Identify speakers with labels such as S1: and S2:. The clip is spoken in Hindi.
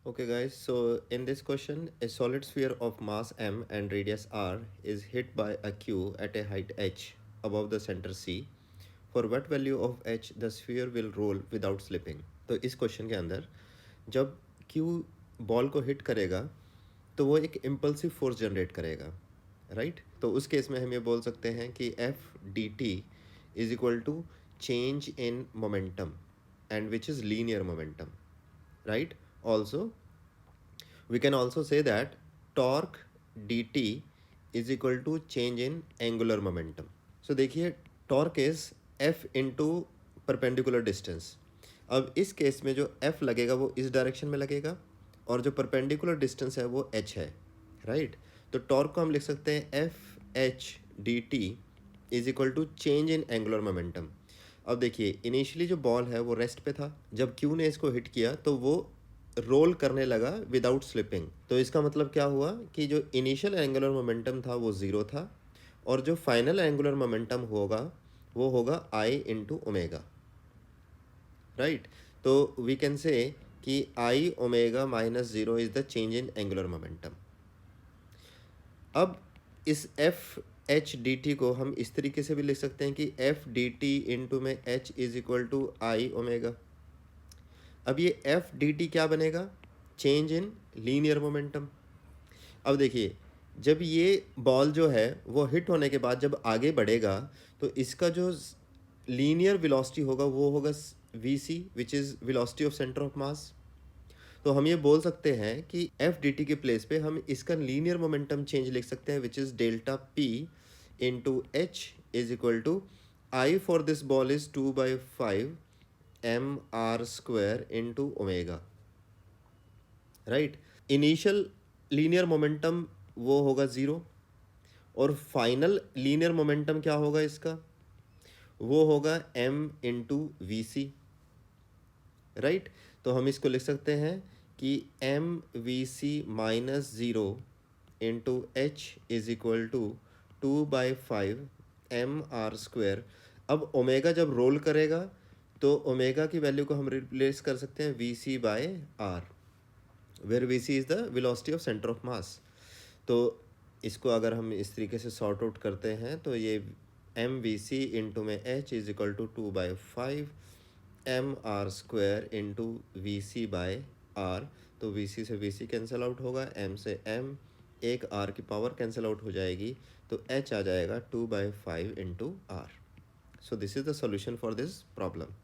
S1: Okay guys, so in this question, a solid sphere of mass m and radius r is hit by a q at a height h above the center c. For what value of h the sphere will roll without slipping? तो इस क्वेश्चन के अंदर जब q बॉल को हिट करेगा तो वो एक इम्पल्सिव फोर्स जनरेट करेगा, राइट? तो उस केस में हम ये बोल सकते हैं कि F D T is equal to change in momentum and which is linear momentum, right? Also, we can also say that torque dt is equal to change in angular momentum. So देखिए, torque is f into perpendicular distance. अब इस केस में जो f लगेगा वो इस डायरेक्शन में लगेगा और जो परपेंडिकुलर डिस्टेंस है वो h है, राइट? तो टॉर्क को हम लिख सकते हैं F H D T is equal to change in angular momentum. अब देखिए, इनिशियली जो बॉल है वो रेस्ट पे था, जब क्यू ने इसको हिट किया तो वो रोल करने लगा विदाउट स्लिपिंग. तो इसका मतलब क्या हुआ कि जो इनिशियल एंगुलर मोमेंटम था वो ज़ीरो था और जो फाइनल एंगुलर मोमेंटम होगा वो होगा आई इंटू ओमेगा, राइट? तो वी कैन से कि I omega minus zero is the change in angular momentum. अब इस एफ एच डी टी को हम इस तरीके से भी लिख सकते हैं कि एफ डी टी इंटू में H is equal to I omega. अब ये एफ डी टी क्या बनेगा? Change in linear momentum. अब देखिए, जब ये बॉल जो है वो हिट होने के बाद जब आगे बढ़ेगा तो इसका जो लीनियर वेलोसिटी होगा वो होगा V C, which is velocity of centre of mass. तो हम ये बोल सकते हैं कि एफ डी टी के प्लेस पे हम इसका लीनियर मोमेंटम चेंज लिख सकते हैं, which is delta P into H is equal to I for this ball is 2/5 M R square into omega, right? Initial linear momentum वो होगा ज़ीरो और फाइनल लीनियर मोमेंटम क्या होगा इसका? वो होगा M into V C, right? तो हम इसको लिख सकते हैं कि M V C minus zero into H is equal to 2/5 M R square. अब ओमेगा जब रोल करेगा तो ओमेगा की वैल्यू को हम रिप्लेस कर सकते हैं V C by R, where V C is the velocity of centre of mass. तो इसको अगर हम इस तरीके से सॉर्ट आउट करते हैं तो ये एम वी सी इंटू में H is equal to 2/5 M R square into V C by R. तो वी सी से वी सी कैंसिल आउट होगा, एम से एम, एक आर की पावर कैंसिल आउट हो जाएगी तो एच आ जाएगा 2/5 into R. So this is the solution for this problem.